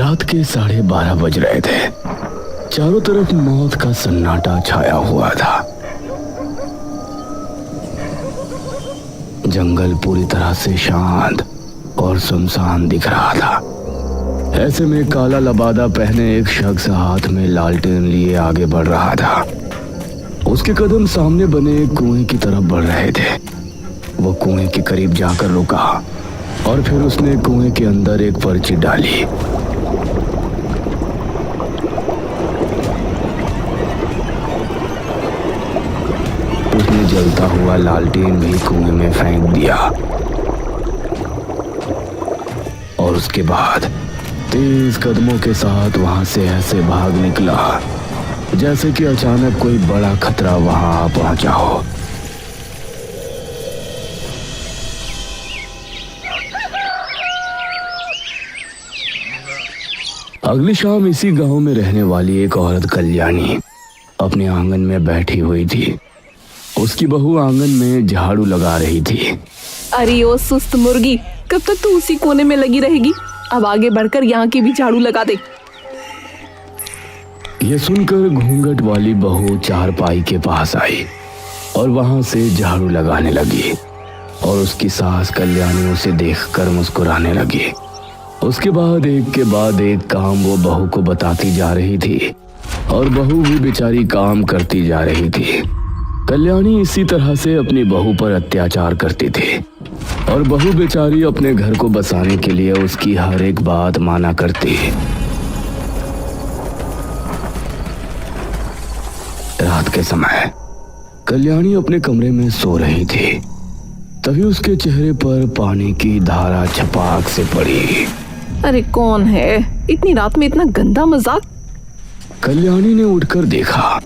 रात के 12:30 बज रहे थे। चारों तरफ मौत का सन्नाटा छाया हुआ था। जंगल पूरी तरह से शांत और सुनसान दिख रहा था। ऐसे में काला लबादा पहने एक शख्स हाथ में लालटेन लिए आगे बढ़ रहा था। उसके कदम सामने बने एक कुएं की तरफ बढ़ रहे थे। वो कुएं के करीब जाकर रुका और फिर उसने कुएं के अंदर एक पर्ची डाली। उसने जलता हुआ लालटेन भी कुएं में फेंक दिया और उसके बाद तेज कदमों के साथ वहां से ऐसे भाग निकला जैसे कि अचानक कोई बड़ा खतरा वहां आ पहुंचा हो। अगली शाम इसी गांव में रहने वाली एक औरत कल्याणी अपने आंगन में बैठी हुई थी। उसकी बहू आंगन में झाड़ू लगा रही थी। अरे ओ सुस्त मुर्गी, कब तक तू उसी कोने में लगी रहेगी? अब आगे बढ़कर यहाँ की भी झाड़ू लगा दे। ये सुनकर घूंघट वाली बहू चारपाई के पास आई और वहां से झाड़ू लगाने लगी और उसकी सास कल्याणी उसे देखकर मुस्कुराने लगी। उसके बाद एक के बाद एक काम वो बहू को बताती जा रही थी और बहू भी बेचारी काम करती जा रही थी। कल्याणी इसी तरह से अपनी बहू पर अत्याचार करती थी और बहू बेचारी अपने घर को बसाने के लिए उसकी हर एक बात माना करती। रात के समय कल्याणी अपने कमरे में सो रही थी। तभी उसके चेहरे पर पानी की धारा छपाक से पड़ी। अरे कौन है? इतनी रात में इतना गंदा मजाक? कल्याणी ने उठकर देखा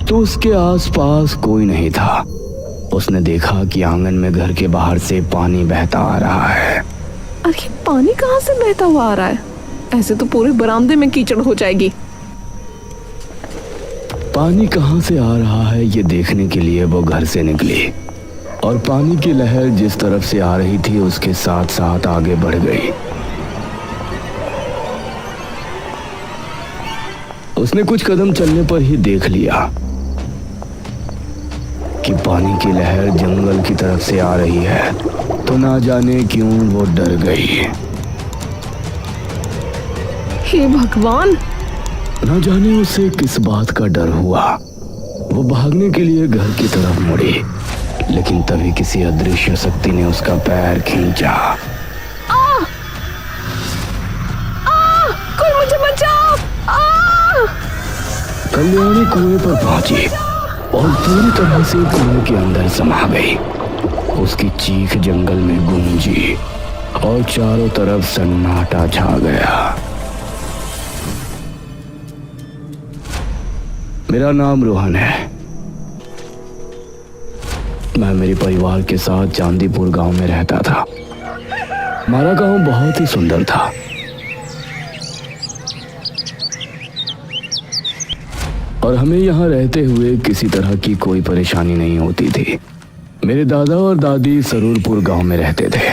तो उसके आसपास कोई नहीं था। उसने देखा कि आंगन में घर के बाहर से पानी बहता आ रहा है। अरे पानी कहाँ से बहता हुआ आ रहा है? ऐसे तो पूरे बरामदे में कीचड़ हो जाएगी। पानी कहाँ से आ रहा है ये देखने के लिए वो घर से निकली और पानी की लहर जिस तरफ से आ रही थी उसके साथ साथ आगे बढ़ गई। उसने कुछ कदम चलने पर ही देख लिया कि पानी की लहर जंगल की तरफ से आ रही है। तो ना जाने क्यों वो डर गई। हे भगवान! ना जाने उसे किस बात का डर हुआ। वो भागने के लिए घर की तरफ मुड़ी, लेकिन तभी किसी अदृश्य शक्ति ने उसका पैर खींचा। कोई मुझे बचाओ! कल्याणी कुएं पर पहुंची और पूरी तरह से कुएं के अंदर समा गई। उसकी चीख जंगल में गूंजी और चारों तरफ सन्नाटा छा गया। मेरा नाम रोहन है। मैं मेरे परिवार के साथ चांदीपुर गांव में रहता था। हमारा गांव बहुत ही सुंदर था। और हमें यहाँ रहते हुए किसी तरह की कोई परेशानी नहीं होती थी। मेरे दादा और दादी सरूरपुर गांव में रहते थे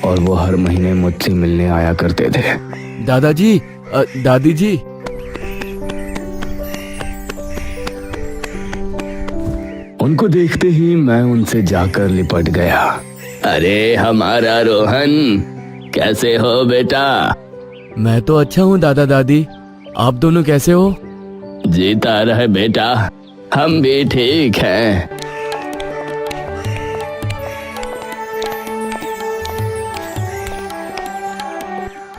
और वो हर महीने मुझसे मिलने आया करते थे। दादाजी, दादी जी, उनको देखते ही मैं उनसे जाकर लिपट गया। अरे हमारा रोहन, कैसे हो बेटा? मैं तो अच्छा हूँ दादा दादी, आप दोनों कैसे हो? जीता रहे बेटा, हम भी ठीक हैं।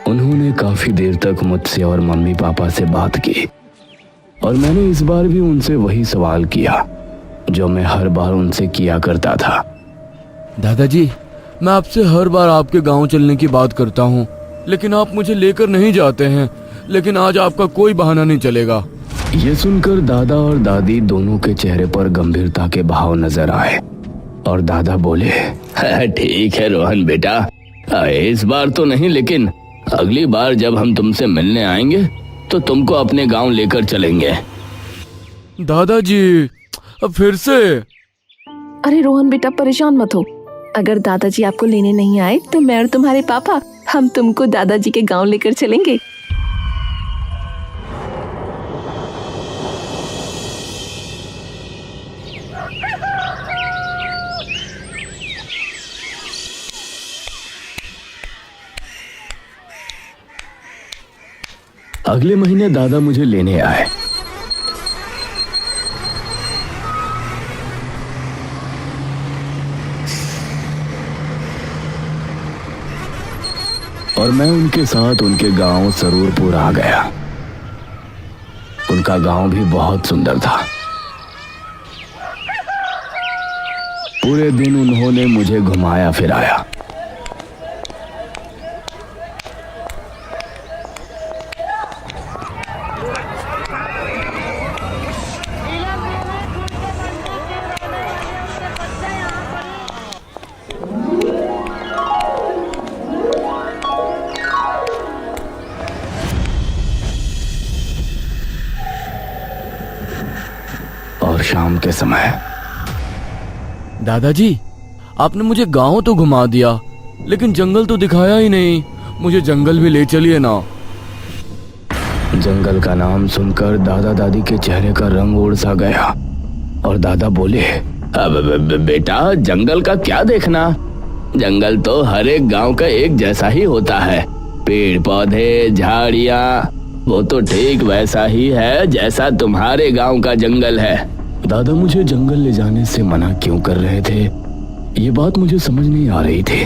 उन्होंने काफी देर तक मुझसे और मम्मी पापा से बात की और मैंने इस बार भी उनसे वही सवाल किया जो मैं हर बार उनसे किया करता था। दादाजी, मैं आपसे हर बार आपके गांव चलने की बात करता हूँ, लेकिन आप मुझे लेकर नहीं जाते हैं। लेकिन आज आपका कोई बहाना नहीं चलेगा। ये सुनकर दादा और दादी दोनों के चेहरे पर गंभीरता के भाव नजर आए और दादा बोले, ठीक है रोहन बेटा, इस बार तो नहीं, लेकिन अगली बार जब हम तुमसे मिलने आएंगे तो तुमको अपने गांव लेकर चलेंगे। दादाजी, अब फिर से? अरे रोहन बेटा, परेशान मत हो। अगर दादाजी आपको लेने नहीं आए तो मैं और तुम्हारे पापा हम तुमको दादाजी के गांव लेकर चलेंगे। अगले महीने दादा मुझे लेने आए। और मैं उनके साथ उनके गांव सरूरपुर आ गया। उनका गांव भी बहुत सुंदर था। पूरे दिन उन्होंने मुझे घुमाया फिराया। और शाम के समय दादाजी, आपने मुझे गांव तो घुमा दिया, लेकिन जंगल तो दिखाया ही नहीं। मुझे जंगल भी ले चलिए ना। जंगल का नाम सुनकर दादा दादी के चेहरे का रंग उड़ सा गया और दादा बोले, अब बेटा, जंगल का क्या देखना? जंगल तो हर एक गांव का एक जैसा ही होता है। पेड़ पौधे, झाड़ियाँ, वो तो ठीक वैसा ही है जैसा तुम्हारे गांव का जंगल है। दादा मुझे जंगल ले जाने से मना क्यों कर रहे थे, ये बात मुझे समझ नहीं आ रही थी।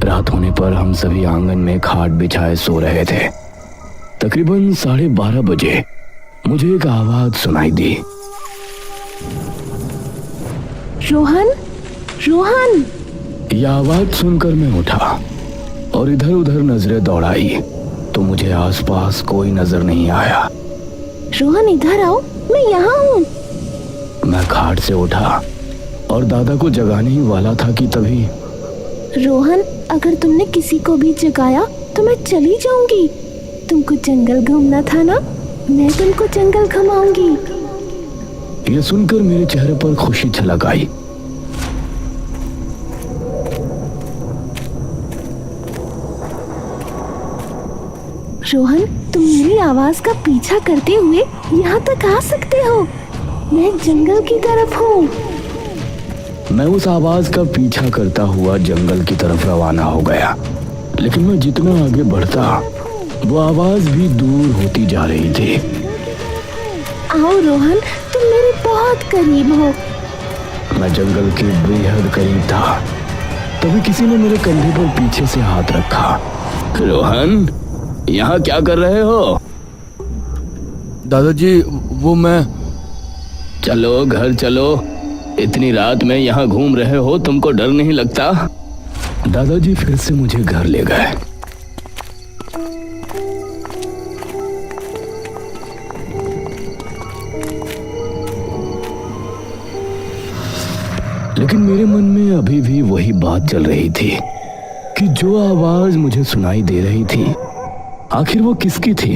रात होने पर हम सभी आंगन में खाट बिछाए सो रहे थे। तकरीबन 12:30 बजे मुझे एक आवाज सुनाई दी। रोहन, रोहन। यह आवाज सुनकर मैं उठा और इधर उधर नजरें दौड़ाई तो मुझे आसपास कोई नजर नहीं आया। रोहन इधर आओ, मैं यहाँ हूँ। मैं खाट से उठा और दादा को जगाने ही वाला था कि तभी, रोहन, अगर तुमने किसी को भी जगाया तो मैं चली जाऊंगी। तुमको जंगल घूमना था ना, मैं तुमको जंगल घुमाऊंगी। यह सुनकर मेरे चेहरे पर खुशी छलक आई। रोहन, तुम मेरी आवाज का पीछा करते हुए यहाँ तक आ सकते हो। मैं जंगल की तरफ हूँ। मैं उस आवाज का पीछा करता हुआ जंगल की तरफ रवाना हो गया, लेकिन मैं जितना आगे बढ़ता वो आवाज भी दूर होती जा रही थी। आओ रोहन, तुम मेरे बहुत करीब हो। मैं जंगल के बेहद करीब था। तभी किसी ने मेरे कंधे पर पीछे से हाथ रखा। रोहन, यहाँ क्या कर रहे हो? दादाजी, वो मैं। चलो घर चलो, इतनी रात में यहाँ घूम रहे हो, तुमको डर नहीं लगता? दादाजी फिर से मुझे घर ले गए। लेकिन मेरे मन में अभी भी वही बात चल रही थी कि जो आवाज मुझे सुनाई दे रही थी, आखिर वो किसकी थी?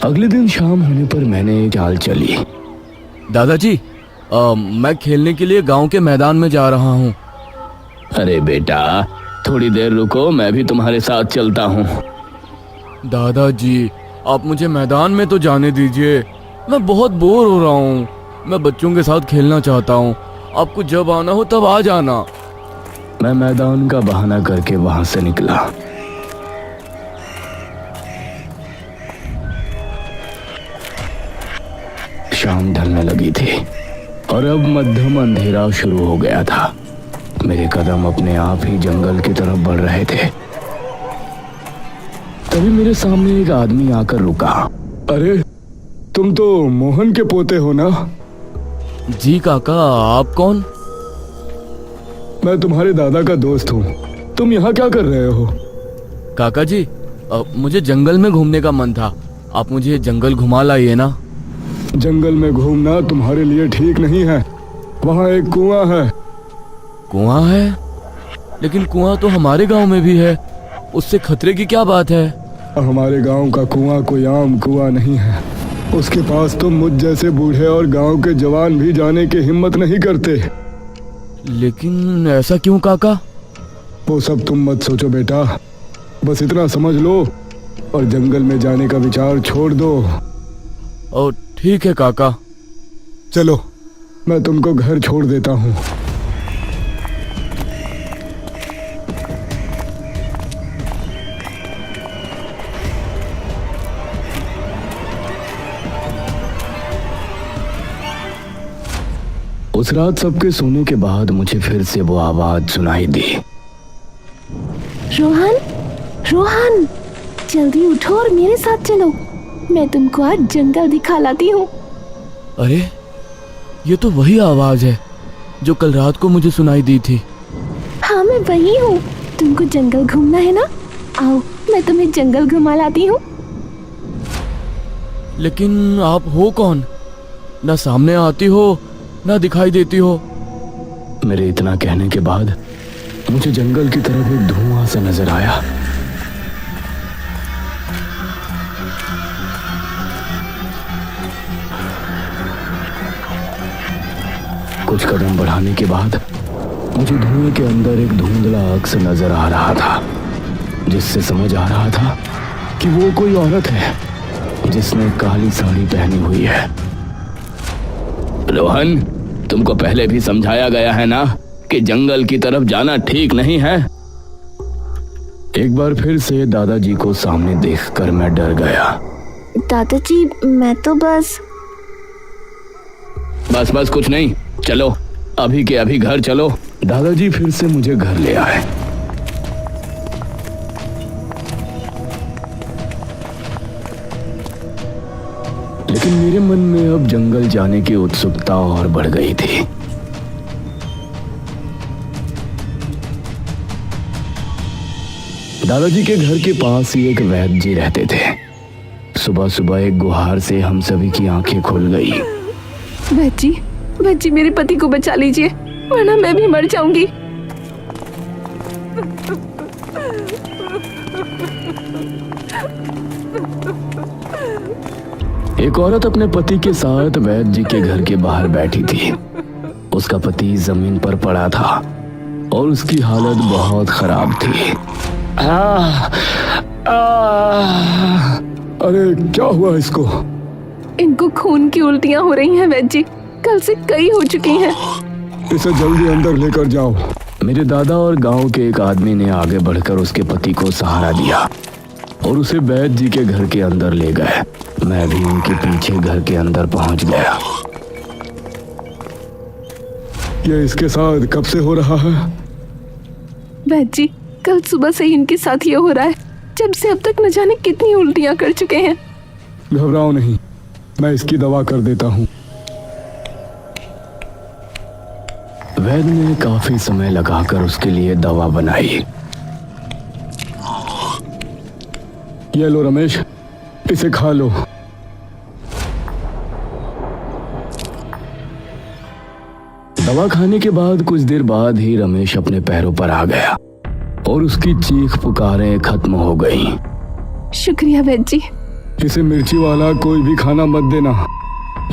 अगले दिन शाम होने पर मैंने एक चाल चली। दादाजी, मैं खेलने के लिए गांव के मैदान में जा रहा हूँ। अरे बेटा, थोड़ी देर रुको, मैं भी तुम्हारे साथ चलता हूँ। दादाजी, आप मुझे मैदान में तो जाने दीजिए। मैं बहुत बोर हो रहा हूँ। मैं बच्चों के साथ खेलना चाहता हूँ। आपको जब आना हो तब आ जाना। मैं मैदान का बहाना करके वहां से निकला। शाम ढलने लगी थी और अब मध्यम अंधेरा शुरू हो गया था। मेरे कदम अपने आप ही जंगल की तरफ बढ़ रहे थे। तभी मेरे सामने एक आदमी आकर रुका। अरे, तुम तो मोहन के पोते हो ना? जी काका, आप कौन? मैं तुम्हारे दादा का दोस्त हूँ। तुम यहाँ क्या कर रहे हो? काका जी, मुझे जंगल में घूमने का मन था। आप मुझे जंगल घुमा लाइए ना। जंगल में घूमना तुम्हारे लिए ठीक नहीं है। वहाँ एक कुआं है। कुआं है? लेकिन कुआं तो हमारे गांव में भी है। उससे खतरे की क्या बात है? हमारे गांव का कुआं कोई आम कुआं नहीं है। उसके पास तो मुझ जैसे बूढ़े और गांव के जवान भी जाने की हिम्मत नहीं करते। लेकिन ऐसा क्यों काका? वो सब तुम मत सोचो बेटा, बस इतना समझ लो और जंगल में जाने का विचार छोड़ दो। और ठीक है काका। चलो मैं तुमको घर छोड़ देता हूँ। उस रात सबके सोने के बाद मुझे फिर से वो आवाज सुनाई दी। रोहन, रोहन, जल्दी उठो और मेरे साथ चलो। मैं तुमको आज जंगल दिखा लाती हूँ। अरे ये तो वही आवाज है जो कल रात को मुझे सुनाई दी थी। हाँ, मैं वही हूँ। तुमको जंगल घूमना है ना? आओ, मैं तुम्हें जंगल घुमा लाती हूँ। लेकिन आप हो कौन? ना सामने आती हो ना दिखाई देती हो। मेरे इतना कहने के बाद मुझे जंगल की तरफ एक धुआं सा नजर आया। कुछ कदम बढ़ाने के बाद मुझे धुएं के अंदर एक धुंधला अक्स नजर आ रहा था, जिससे समझ आ रहा था कि वो कोई औरत है जिसने काली साड़ी पहनी हुई है। रोहन, तुमको पहले भी समझाया गया है ना कि जंगल की तरफ जाना ठीक नहीं है। एक बार फिर से दादाजी को सामने देखकर मैं डर गया। दादाजी, मैं तो बस कुछ नहीं, चलो अभी के अभी घर चलो। दादाजी फिर से मुझे घर ले आए। लेकिन मेरे मन में अब जंगल जाने की उत्सुकता और बढ़ गई थी। दादाजी के घर के पास ही एक वैद्य जी रहते थे। सुबह सुबह एक गुहार से हम सभी की आंखें खुल गई। वैद्य जी, मेरे पति को बचा लीजिए, वरना मैं भी मर जाऊंगी। एक औरत अपने पति के साथ वैद्य जी के घर के बाहर बैठी थी। उसका पति जमीन पर पड़ा था और उसकी हालत बहुत खराब थी। अरे क्या हुआ इसको? इनको खून की उल्टियां हो रही हैं वैद्य जी, कल से कई हो चुकी हैं। इसे जल्दी अंदर लेकर जाओ। मेरे दादा और गांव के एक आदमी ने आगे बढ़कर उसके पति को सहारा दिया और उसे वैद्य जी के घर के अंदर ले गए। मैं भी उनके पीछे घर के अंदर पहुंच गया। ये इसके साथ कब से हो रहा है? वैद्य जी, कल सुबह से ही इनके साथ ये हो रहा है। जब से अब तक न जाने कितनी उल्टियां कर चुके हैं। घबराओ नहीं, मैं इसकी दवा कर देता हूँ। वैद्य ने काफी समय लगाकर उसके लिए दवा बनाई। ये लो रमेश, इसे खा लो। दवा खाने के बाद कुछ देर बाद ही रमेश अपने पैरों पर आ गया और उसकी चीख पुकारें खत्म हो गईं। शुक्रिया वैद्य जी। इसे मिर्ची वाला कोई भी खाना मत देना।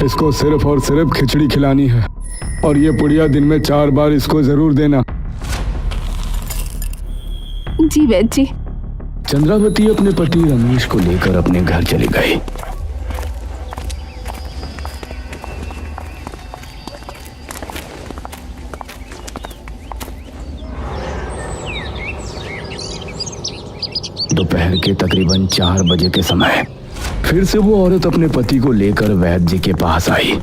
इसको सिर्फ और सिर्फ खिचड़ी खिलानी है और ये पुड़िया दिन में 4 बार इसको जरूर देना। जी वैद्य जी। चंद्रावती अपने पति रमेश को लेकर अपने घर चली गई। दोपहर के तकरीबन 4 बजे के समय फिर से वो औरत अपने पति को लेकर वैद्य जी के पास आई।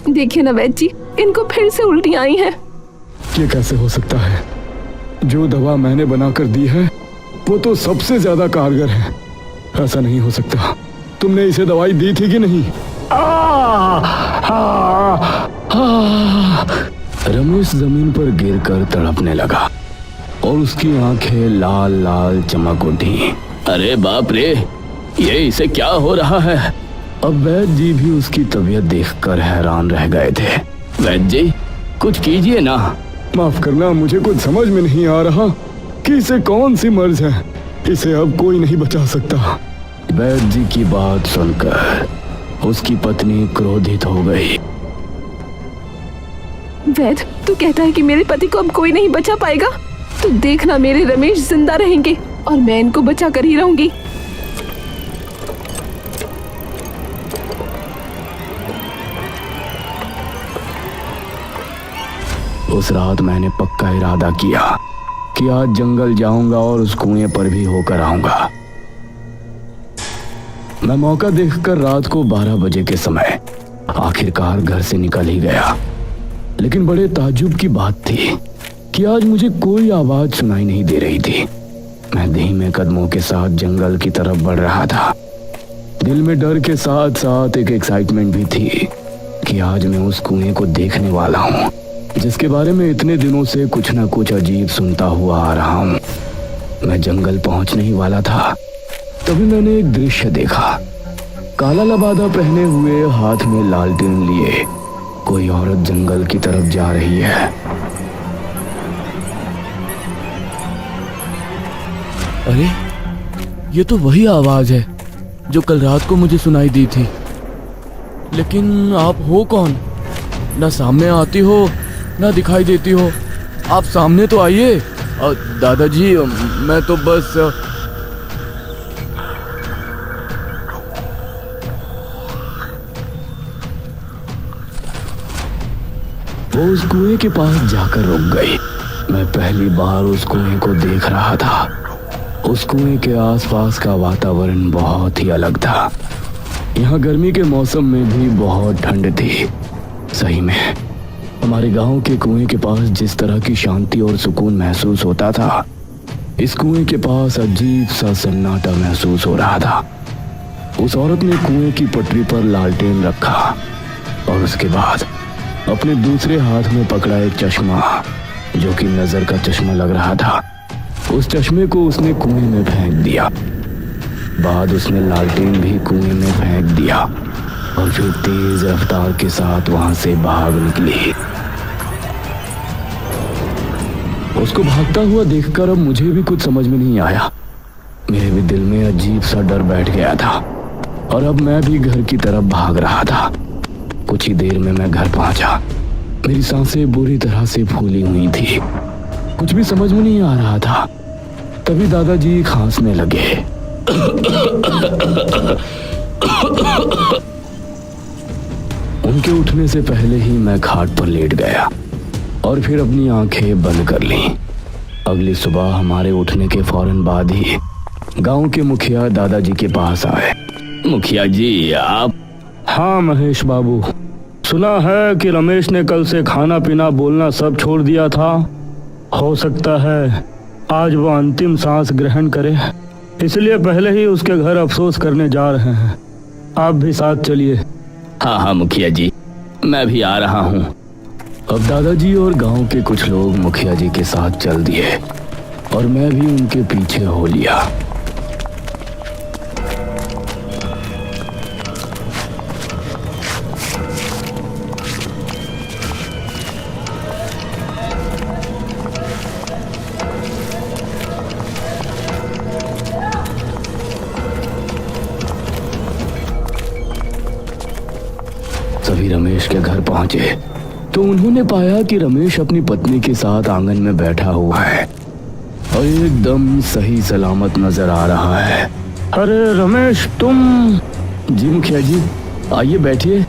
देखिए ना वैद्य जी, इनको फिर से उल्टियां आई हैं। ये कैसे हो सकता है? जो दवा मैंने बनाकर दी है वो तो सबसे ज्यादा कारगर है। ऐसा नहीं हो सकता। तुमने इसे दवाई दी थी कि नहीं? रमेश जमीन पर गिरकर तड़पने लगा और उसकी आंखें लाल लाल चमक उठी। अरे बाप रे, ये इसे क्या हो रहा है? अब वैद्य जी भी उसकी तबीयत देखकर हैरान रह गए थे। वैद्य जी, कुछ कीजिए ना। माफ करना, मुझे कुछ समझ में नहीं आ रहा कि इसे कौन सी मर्ज है। इसे अब कोई नहीं बचा सकता। वैद्य जी की बात सुनकर उसकी पत्नी क्रोधित हो गई। वैद्य, तू कहता है कि मेरे पति को अब कोई नहीं बचा पाएगा? तो देखना, मेरे रमेश जिंदा रहेंगे और मैं इनको बचा कर ही रहूंगी। उस रात मैंने पक्का इरादा किया कि आज जंगल जाऊंगा और उस कुएं पर भी होकर आऊंगा। मैं मौका देखकर रात को 12 बजे के समय आखिरकार घर से निकल ही गया। लेकिन बड़े ताज्जुब की बात थी कि आज मुझे कोई आवाज सुनाई नहीं दे रही थी। मैं धीमे कदमों के साथ जंगल की तरफ बढ़ रहा था। दिल में डर के साथ साथ एक एक्साइटमेंट भी थी कि आज मैं उस कुएं को देखने वाला हूँ जिसके बारे में इतने दिनों से कुछ ना कुछ अजीब सुनता हुआ आ रहा हूँ। मैं जंगल पहुंचने ही वाला था, तभी मैंने एक दृश्य देखा। काला लबादा पहने हुए, हाथ में लालटेन लिए कोई औरत जंगल की तरफ जा रही है। अरे, ये तो वही आवाज है जो कल रात को मुझे सुनाई दी थी। लेकिन आप हो कौन? ना सामने आती हो ना दिखाई देती हो। आप सामने तो आइए। दादाजी, मैं तो बस वो उस कुएं के पास जाकर रुक गई। मैं पहली बार उस कुएं को देख रहा था। उस कुएं के आसपास का वातावरण बहुत ही अलग था। यहाँ गर्मी के मौसम में भी बहुत ठंड थी। सही में हमारे गांव के कुएं के पास जिस तरह की शांति और सुकून महसूस होता था, इस कुएं के पास अजीब सा सन्नाटा महसूस हो रहा था। उस औरत ने कुएं की पटरी पर लालटेन रखा और उसके बाद अपने दूसरे हाथ में पकड़ा एक चश्मा, जो कि नजर का चश्मा लग रहा था। उस चश्मे को उसने कुएं में फेंक दिया। बाद उसने लालटेन भी कुएं में फेंक दिया और फिर तेज रफ्तार के साथ वहां से भाग निकली। उसको भागता हुआ देखकर अब मुझे भी कुछ समझ में नहीं आया। मेरे भी दिल में अजीब सा डर बैठ गया था और अब मैं भी घर की तरफ भाग रहा था। कुछ ही देर में मैं घर पहुंचा। मेरी सांसें बुरी तरह से फूली हुई थी। कुछ भी समझ में नहीं आ रहा था। तभी दादाजी खांसने लगे। उनके उठने से पहले ही मैं खाट पर लेट गया और फिर अपनी आंखें बंद कर लीं। अगली सुबह हमारे उठने के फौरन बाद ही गांव के मुखिया दादाजी के पास आए। मुखिया जी, आप? हाँ महेश बाबू, सुना है कि रमेश ने कल से खाना पीना बोलना सब छोड़ दिया था। हो सकता है आज वो अंतिम सांस ग्रहण करे, इसलिए पहले ही उसके घर अफसोस करने जा रहे हैं। आप भी साथ चलिए। हाँ हाँ मुखिया जी, मैं भी आ रहा हूँ। अब दादाजी और गांव के कुछ लोग मुखिया जी के साथ चल दिए और मैं भी उनके पीछे हो लिया। सभी रमेश के घर पहुंचे तो उन्होंने पाया कि रमेश अपनी पत्नी के साथ आंगन में बैठा हुआ है और एकदम सही सलामत नजर आ रहा है। अरे रमेश, तुम? जी मुखिया जी, आइए बैठिए।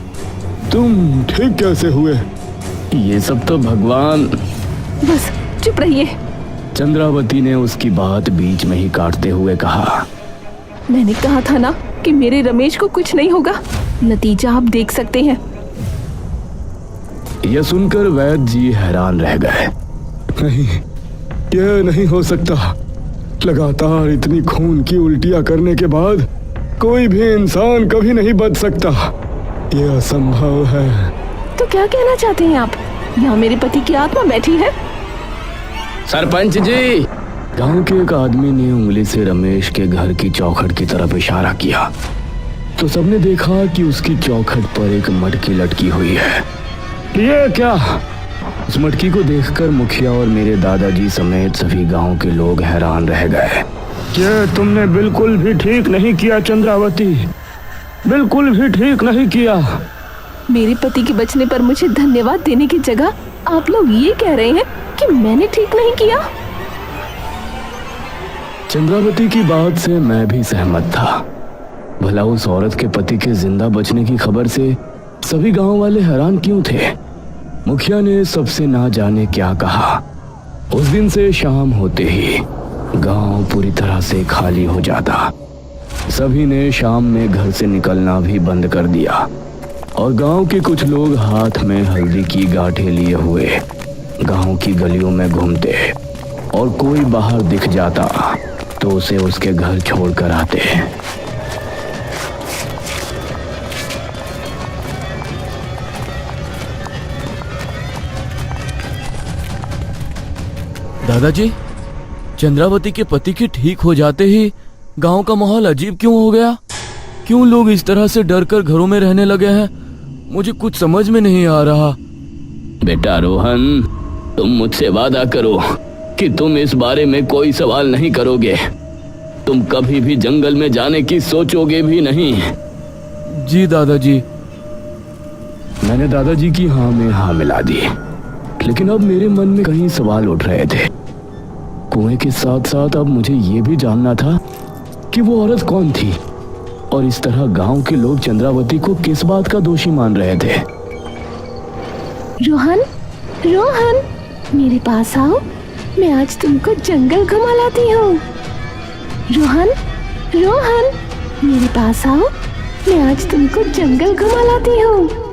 तुम ठीक कैसे हुए? ये सब तो भगवान। बस चुप रहिए। चंद्रावती ने उसकी बात बीच में ही काटते हुए कहा। मैंने कहा था ना कि मेरे रमेश को कुछ नहीं होगा। नतीजा आप देख सकते हैं। यह सुनकर वैद्य जी हैरान रह गए। नहीं, यह नहीं हो सकता। लगातार इतनी खून की उल्टियां करने के बाद कोई भी इंसान कभी नहीं बच सकता। यह असंभव है। तो क्या कहना चाहते हैं आप? यहाँ मेरे पति की आत्मा बैठी है। सरपंच जी, गांव के एक आदमी ने उंगली से रमेश के घर की चौखट की तरफ इशारा किया तो सबने देखा कि उसकी चौखट पर एक मटकी लटकी हुई है। ये क्या? उस मटकी को देखकर मुखिया और मेरे दादाजी समेत सभी गांव के लोग हैरान रह गए। ये तुमने बिल्कुल भी ठीक नहीं किया चंद्रावती, बिल्कुल भी ठीक नहीं किया। मेरे पति के बचने पर मुझे धन्यवाद देने की जगह आप लोग ये कह रहे हैं कि मैंने ठीक नहीं किया। चंद्रावती की बात से मैं भी सहमत था। भला उस औरत के पति के जिंदा बचने की खबर से सभी गांव वाले हैरान क्यों थे? मुखिया ने सबसे ना जाने क्या कहा। उस दिन से शाम होते ही गांव पूरी तरह से खाली हो जाता। सभी ने शाम में घर से निकलना भी बंद कर दिया और गांव के कुछ लोग हाथ में हल्दी की गांठें लिए हुए गांव की गलियों में घूमते और कोई बाहर दिख जाता तो उसे उसके घर छोड़कर आते। दादाजी, चंद्रावती के पति के ठीक हो जाते ही गांव का माहौल अजीब क्यों हो गया? क्यों लोग इस तरह से डरकर घरों में रहने लगे हैं? मुझे कुछ समझ में नहीं आ रहा। बेटा रोहन, तुम मुझसे वादा करो कि तुम इस बारे में कोई सवाल नहीं करोगे। तुम कभी भी जंगल में जाने की सोचोगे भी नहीं। जी दादाजी। मैंने दादाजी की हाँ में हाँ मिला दी, लेकिन अब मेरे मन में कई सवाल उठ रहे थे। कुएं के साथ साथ अब मुझे ये भी जानना था कि वो औरत कौन थी और इस तरह गांव के लोग चंद्रावती को किस बात का दोषी मान रहे थे। रोहन, रोहन, मेरे पास आओ, मैं आज तुमको जंगल घुमा लाती हूँ। रोहन, रोहन, मेरे पास आओ, मैं आज तुमको जंगल घुमा लाती हूँ।